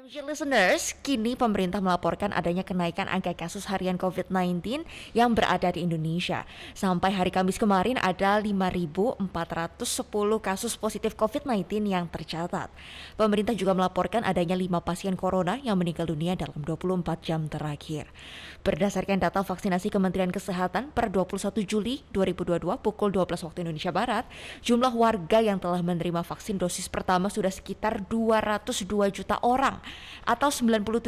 MG listeners, kini pemerintah melaporkan adanya kenaikan angka kasus harian COVID-19 yang berada di Indonesia. Sampai hari Kamis kemarin ada 5.410 kasus positif COVID-19 yang tercatat. Pemerintah juga melaporkan adanya 5 pasien corona yang meninggal dunia dalam 24 jam terakhir. Berdasarkan data vaksinasi Kementerian Kesehatan per 21 Juli 2022 pukul 12 waktu Indonesia Barat, jumlah warga yang telah menerima vaksin dosis pertama sudah sekitar 202 juta orang atau 97%,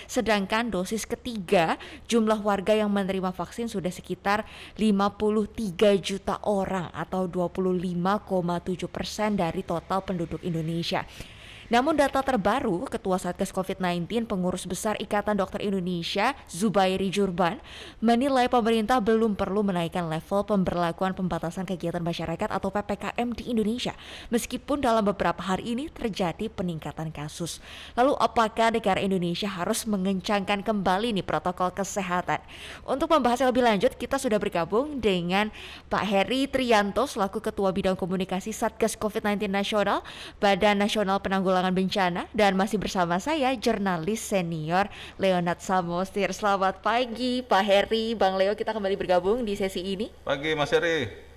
sedangkan dosis ketiga jumlah warga yang menerima vaksin sudah sekitar 53 juta orang atau 25,7% dari total penduduk Indonesia. Namun data terbaru, Ketua Satgas COVID-19 Pengurus Besar Ikatan Dokter Indonesia, Zubairi Jurban, menilai pemerintah belum perlu menaikkan level pemberlakuan pembatasan kegiatan masyarakat atau PPKM di Indonesia, meskipun dalam beberapa hari ini terjadi peningkatan kasus. Lalu apakah negara Indonesia harus mengencangkan kembali nih protokol kesehatan? Untuk membahas lebih lanjut, kita sudah bergabung dengan Pak Heri Trianto selaku Ketua Bidang Komunikasi Satgas COVID-19 Nasional, Badan Nasional Penanggulangan Bencana, dan masih bersama saya jurnalis senior Leonard Samosir. Selamat pagi Pak Heri, Bang Leo, kita kembali bergabung di sesi ini. Pagi Mas Heri.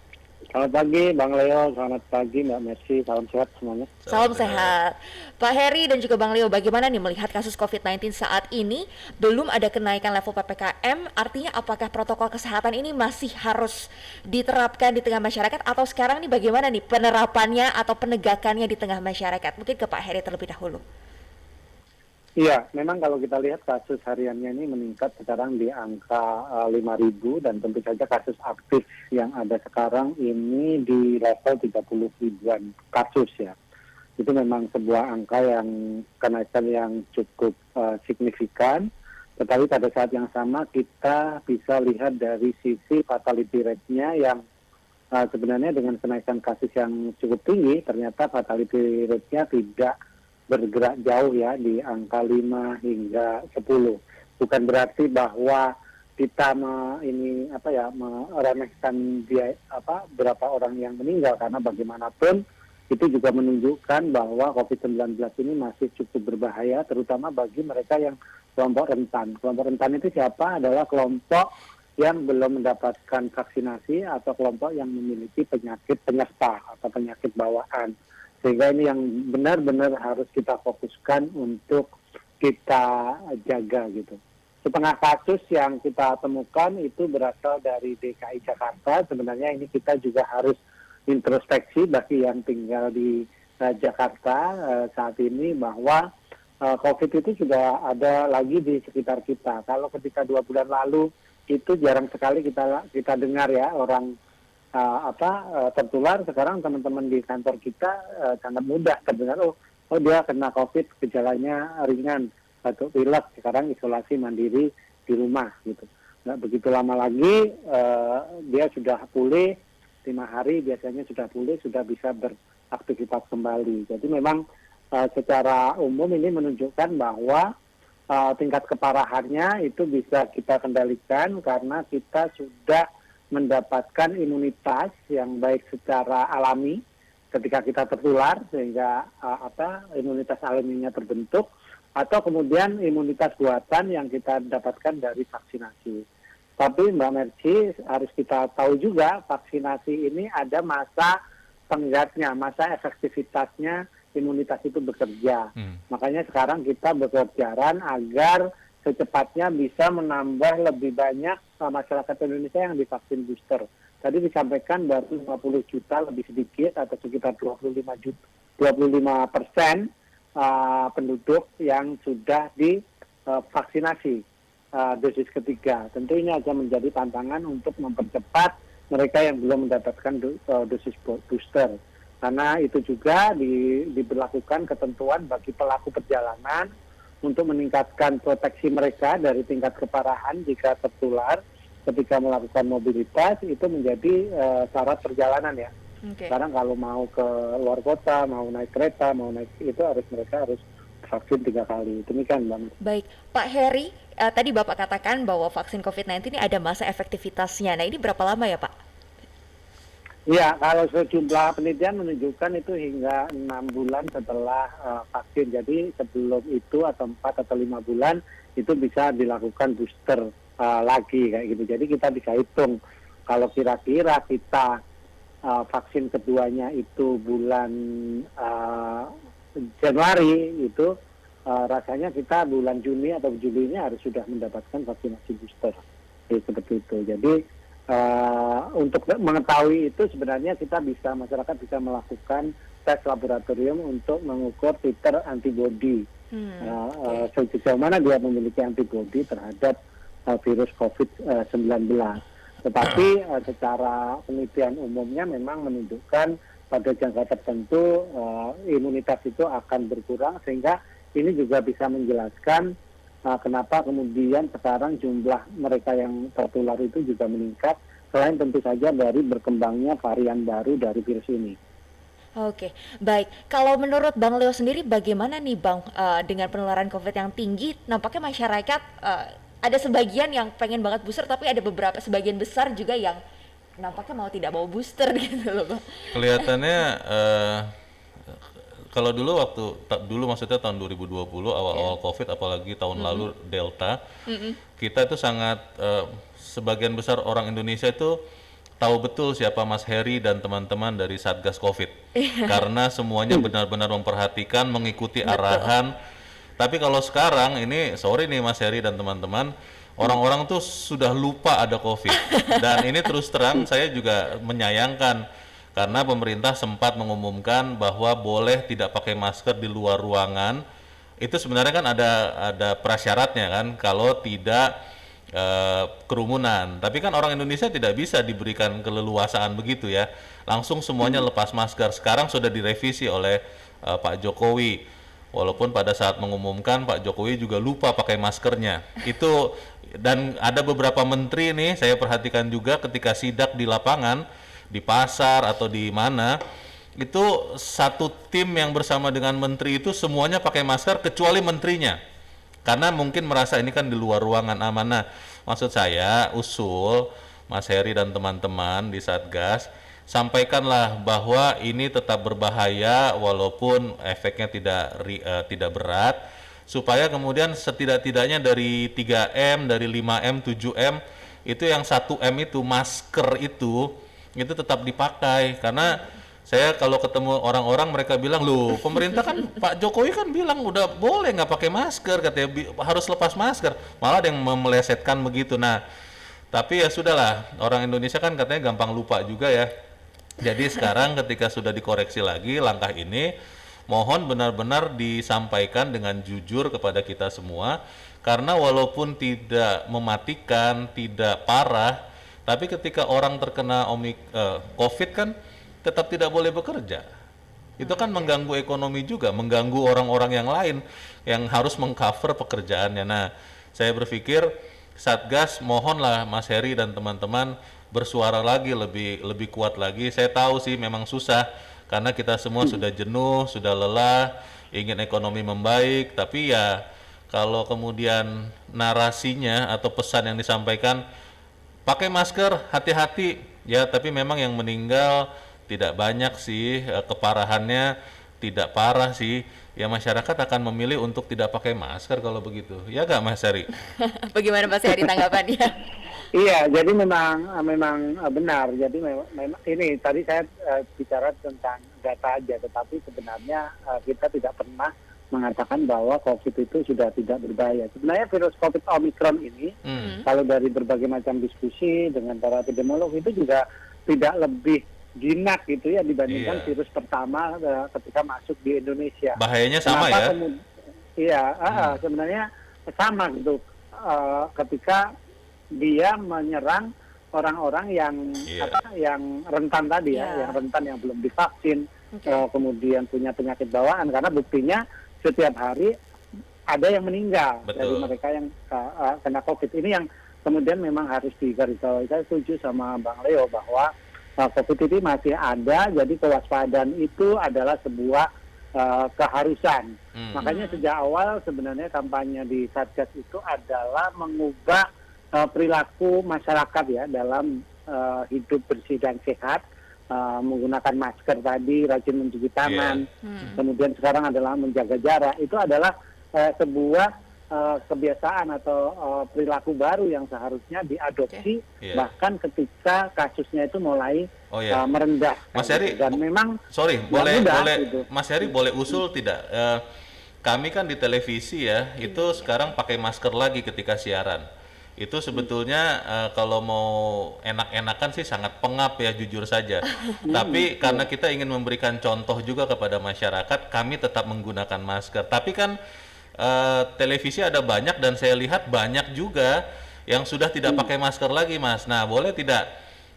Selamat pagi Bang Leo, selamat pagi Mbak Mercy, salam sehat semuanya. Salam sehat. Pak Heri dan juga Bang Leo, bagaimana nih melihat kasus COVID-19 saat ini? Belum ada kenaikan level PPKM, artinya apakah protokol kesehatan ini masih harus diterapkan di tengah masyarakat, atau sekarang nih bagaimana nih penerapannya atau penegakannya di tengah masyarakat? Mungkin ke Pak Heri terlebih dahulu. Iya, memang kalau kita lihat kasus hariannya ini meningkat sekarang di angka 5.000 dan tentu saja kasus aktif yang ada sekarang ini di level 30 ribuan kasus ya. Itu memang sebuah angka yang kenaikan yang cukup signifikan. Tetapi pada saat yang sama kita bisa lihat dari sisi fatality rate-nya yang sebenarnya dengan kenaikan kasus yang cukup tinggi, ternyata fatality rate-nya tidak bergerak jauh ya di angka 5 hingga 10. Bukan berarti bahwa kita meremehkan dia berapa orang yang meninggal, karena bagaimanapun itu juga menunjukkan bahwa COVID-19 ini masih cukup berbahaya, terutama bagi mereka yang kelompok rentan. Kelompok rentan itu siapa? Adalah kelompok yang belum mendapatkan vaksinasi atau kelompok yang memiliki penyakit penyerta atau penyakit bawaan. Sehingga ini yang benar-benar harus kita fokuskan untuk kita jaga gitu. Setengah kasus yang kita temukan itu berasal dari DKI Jakarta. Sebenarnya ini kita juga harus introspeksi bagi yang tinggal di Jakarta saat ini, bahwa COVID itu juga ada lagi di sekitar kita. Kalau ketika 2 bulan lalu itu jarang sekali kita dengar ya orang tertular. Sekarang teman-teman di kantor kita sangat mudah terdengar, oh dia kena COVID, gejalanya ringan, batuk pilek, sekarang isolasi mandiri di rumah gitu. Nggak begitu lama lagi dia sudah pulih, 5 hari biasanya sudah pulih, sudah bisa beraktivitas kembali. Jadi memang secara umum ini menunjukkan bahwa tingkat keparahannya itu bisa kita kendalikan karena kita sudah mendapatkan imunitas yang baik secara alami ketika kita tertular, sehingga imunitas alaminya terbentuk, atau kemudian imunitas buatan yang kita dapatkan dari vaksinasi. Tapi Mbak Mercy, harus kita tahu juga vaksinasi ini ada masa tenggatnya, masa efektivitasnya imunitas itu bekerja. Makanya sekarang kita bekerjaan agar secepatnya bisa menambah lebih banyak masyarakat Indonesia yang divaksin booster. Tadi disampaikan baru 50 juta lebih sedikit atau sekitar 25% penduduk yang sudah divaksinasi dosis ketiga. Tentu ini akan menjadi tantangan untuk mempercepat mereka yang belum mendapatkan dosis booster. Karena itu juga diberlakukan ketentuan bagi pelaku perjalanan untuk meningkatkan proteksi mereka dari tingkat keparahan jika tertular ketika melakukan mobilitas, itu menjadi syarat perjalanan ya. Okay. Sekarang kalau mau ke luar kota, mau naik kereta, mau naik itu mereka harus vaksin 3 kali. Demikian Bang. Baik, Pak Heri, tadi Bapak katakan bahwa vaksin COVID-19 ini ada masa efektivitasnya. Nah, ini berapa lama ya Pak? Iya, kalau sejumlah penelitian menunjukkan itu hingga 6 bulan setelah vaksin. Jadi sebelum itu atau 4 atau 5 bulan itu bisa dilakukan booster lagi kayak gitu. Jadi kita bisa hitung kalau kira-kira kita vaksin keduanya itu bulan uh, Januari itu rasanya kita bulan Juni atau Juli ini harus sudah mendapatkan vaksinasi booster. Seperti itu. Jadi untuk mengetahui itu sebenarnya masyarakat bisa melakukan tes laboratorium untuk mengukur titer antibodi. Sejauh mana dia memiliki antibodi terhadap virus COVID-19. Tetapi secara penelitian umumnya memang menunjukkan pada jangka tertentu imunitas itu akan berkurang, sehingga ini juga bisa menjelaskan kenapa kemudian sekarang jumlah mereka yang tertular itu juga meningkat, selain tentu saja dari berkembangnya varian baru dari virus ini. Oke, baik. Kalau menurut Bang Leo sendiri bagaimana nih Bang, dengan penularan COVID yang tinggi, nampaknya masyarakat ada sebagian yang pengen banget booster, tapi ada sebagian besar juga yang nampaknya mau tidak mau booster gitu loh Bang. Kelihatannya kalau dulu maksudnya tahun 2020 awal-awal COVID, apalagi tahun lalu Delta, kita itu sangat sebagian besar orang Indonesia itu tahu betul siapa Mas Heri dan teman-teman dari Satgas COVID, karena semuanya benar-benar memperhatikan, mengikuti arahan. Tapi kalau sekarang ini, sorry nih Mas Heri dan teman-teman, orang-orang tuh sudah lupa ada COVID. Dan ini terus terang saya juga menyayangkan, karena pemerintah sempat mengumumkan bahwa boleh tidak pakai masker di luar ruangan. Itu sebenarnya kan ada prasyaratnya kan, kalau tidak kerumunan. Tapi kan orang Indonesia tidak bisa diberikan keleluasaan begitu ya, langsung semuanya lepas masker. Sekarang sudah direvisi oleh Pak Jokowi, walaupun pada saat mengumumkan Pak Jokowi juga lupa pakai maskernya itu. Dan ada beberapa menteri nih saya perhatikan juga ketika sidak di lapangan, di pasar atau di mana, itu satu tim yang bersama dengan menteri itu semuanya pakai masker kecuali menterinya, karena mungkin merasa ini kan di luar ruangan aman. Nah, maksud saya usul Mas Heri dan teman-teman di Satgas, sampaikanlah bahwa ini tetap berbahaya walaupun efeknya tidak berat, supaya kemudian setidak-tidaknya dari 3M, dari 5M, 7M, itu yang 1M itu masker itu tetap dipakai. Karena saya kalau ketemu orang-orang, mereka bilang, loh pemerintah kan Pak Jokowi kan bilang udah boleh nggak pakai masker, katanya harus lepas masker, malah ada yang memelesetkan begitu. Nah, tapi ya sudahlah, orang Indonesia kan katanya gampang lupa juga ya. Jadi sekarang ketika sudah dikoreksi lagi langkah ini, mohon benar-benar disampaikan dengan jujur kepada kita semua, karena walaupun tidak mematikan, tidak parah, tapi ketika orang terkena COVID kan tetap tidak boleh bekerja. Itu kan mengganggu ekonomi juga, mengganggu orang-orang yang lain yang harus mengcover pekerjaannya. Nah, saya berpikir Satgas mohonlah Mas Heri dan teman-teman bersuara lagi, lebih kuat lagi. Saya tahu sih memang susah, karena kita semua sudah jenuh, sudah lelah, ingin ekonomi membaik, tapi ya kalau kemudian narasinya atau pesan yang disampaikan, pakai masker, hati-hati ya, tapi memang yang meninggal tidak banyak sih, keparahannya tidak parah sih. Ya masyarakat akan memilih untuk tidak pakai masker kalau begitu. Ya nggak Mas Heri? Bagaimana Mas Heri tanggapannya? Iya, jadi memang benar. Jadi memang ini tadi saya bicara tentang data aja, tetapi sebenarnya kita tidak pernah mengatakan bahwa COVID itu sudah tidak berbahaya. Sebenarnya virus COVID Omicron ini, kalau dari berbagai macam diskusi dengan para epidemiolog, itu juga tidak lebih jinak gitu ya dibandingkan virus pertama ketika masuk di Indonesia. Bahayanya sama. Kenapa ya? Sebenarnya sama gitu. Ketika dia menyerang orang-orang yang yang rentan tadi ya, yang rentan, yang belum divaksin, kemudian punya penyakit bawaan, karena buktinya setiap hari ada yang meninggal. Betul. Dari mereka yang kena COVID. Ini yang kemudian memang harus digarisbawahi. Saya setuju sama Bang Leo bahwa COVID ini masih ada, jadi kewaspadaan itu adalah sebuah keharusan. Makanya sejak awal sebenarnya kampanye di Satgas itu adalah mengubah perilaku masyarakat ya dalam hidup bersih dan sehat, menggunakan masker tadi, rajin mencuci tangan, kemudian sekarang adalah menjaga jarak. Itu adalah sebuah kebiasaan atau perilaku baru yang seharusnya diadopsi bahkan ketika kasusnya itu mulai merendah. Mas Heri, dan memang boleh gitu. Mas Heri boleh usul tidak? Kami kan di televisi ya, itu sekarang pakai masker lagi ketika siaran. Itu sebetulnya kalau mau enak-enakan sih sangat pengap ya, jujur saja. Tapi karena kita ingin memberikan contoh juga kepada masyarakat, kami tetap menggunakan masker. Tapi kan televisi ada banyak dan saya lihat banyak juga yang sudah tidak pakai masker lagi, Mas. Nah, boleh tidak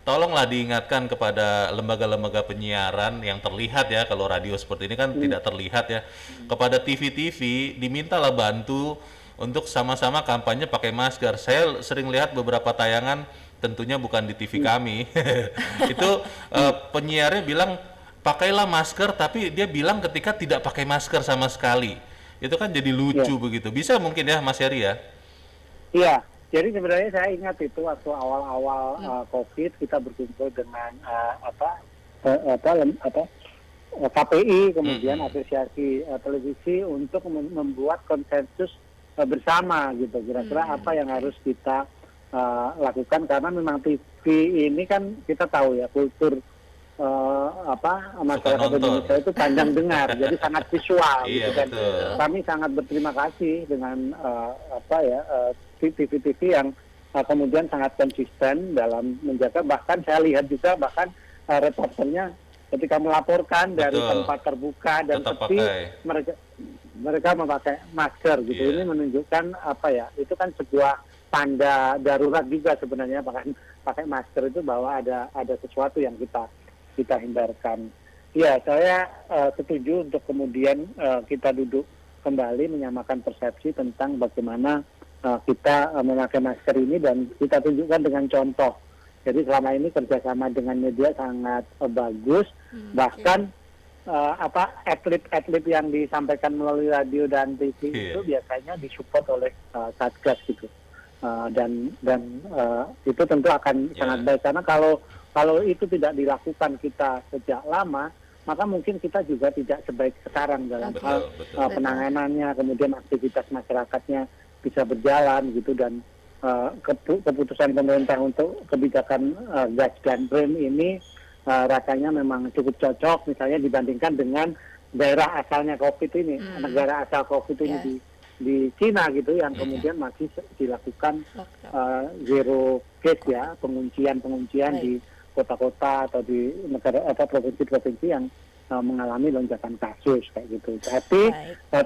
tolonglah diingatkan kepada lembaga-lembaga penyiaran yang terlihat ya, kalau radio seperti ini kan tidak terlihat ya, kepada TV-TV dimintalah bantu untuk sama-sama kampanye pakai masker. Saya sering lihat beberapa tayangan, tentunya bukan di TV kami, itu penyiarnya bilang pakailah masker, tapi dia bilang ketika tidak pakai masker sama sekali. Itu kan jadi lucu begitu. Bisa mungkin ya Mas Heri ya? Iya, jadi sebenarnya saya ingat itu waktu awal-awal COVID kita berkumpul dengan KPI, kemudian Asosiasi Televisi untuk membuat konsensus bersama gitu. Kira-kira apa yang harus kita lakukan, karena memang TV ini kan kita tahu ya kultur masyarakat Indonesia itu pandang dengar, jadi sangat visual. Iya, gitu kan. betul. Kami sangat berterima kasih dengan TV-TV yang kemudian sangat konsisten dalam menjaga. Bahkan saya lihat juga reporternya ketika melaporkan dari tempat terbuka dan sepi, mereka memakai masker gitu. Ini menunjukkan itu kan sebuah tanda darurat juga sebenarnya, bahkan pakai masker itu bahwa ada sesuatu yang kita hindarkan. Ya, saya setuju untuk kemudian kita duduk kembali menyamakan persepsi tentang bagaimana kita memakai masker ini, dan kita tunjukkan dengan contoh. Jadi selama ini kerjasama dengan media sangat bagus, bahkan atlet-atlet yang disampaikan melalui radio dan TV itu biasanya disupport oleh Satgas gitu. Dan itu tentu akan sangat baik, karena kalau itu tidak dilakukan kita sejak lama, maka mungkin kita juga tidak sebaik sekarang dalam hal penanganannya, kemudian aktivitas masyarakatnya bisa berjalan gitu, dan keputusan pemerintah untuk kebijakan gas dan rem ini rasanya memang cukup cocok, misalnya dibandingkan dengan daerah asalnya COVID ini, negara asal COVID ini di Cina gitu, yang kemudian masih dilakukan zero case ya, penguncian di kota-kota atau di negara provinsi-provinsi yang mengalami lonjakan kasus kayak gitu. Tapi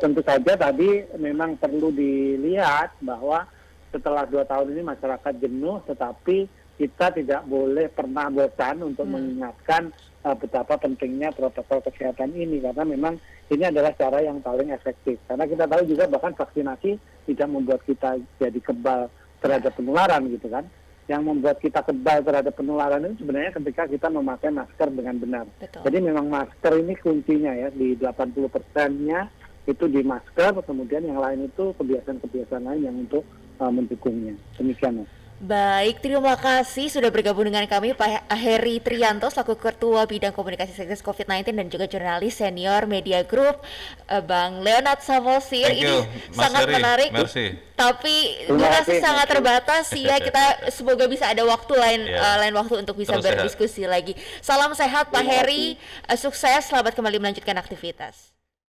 tentu saja tadi memang perlu dilihat bahwa setelah 2 tahun ini masyarakat jenuh, tetapi kita tidak boleh pernah bosan untuk mengingatkan betapa pentingnya protokol kesehatan ini, karena memang ini adalah cara yang paling efektif. Karena kita tahu juga bahkan vaksinasi tidak membuat kita jadi kebal terhadap penularan gitu kan. Yang membuat kita kebal terhadap penularan itu sebenarnya ketika kita memakai masker dengan benar. Betul. Jadi memang masker ini kuncinya ya, di 80%-nya itu di masker, kemudian yang lain itu kebiasaan-kebiasaan lain yang untuk mendukungnya. Demikian. Baik, terima kasih sudah bergabung dengan kami Pak Heri Trianto selaku Ketua Bidang Komunikasi Satgas COVID-19 dan juga jurnalis senior Media Group, Bang Leonard Samosir. Ini sangat Heri, menarik. Merci. Tapi durasi sangat terbatas ya, kita semoga bisa ada waktu lain waktu untuk bisa berdiskusi lagi. Salam sehat Pak Heri, sukses, selamat kembali melanjutkan aktivitas.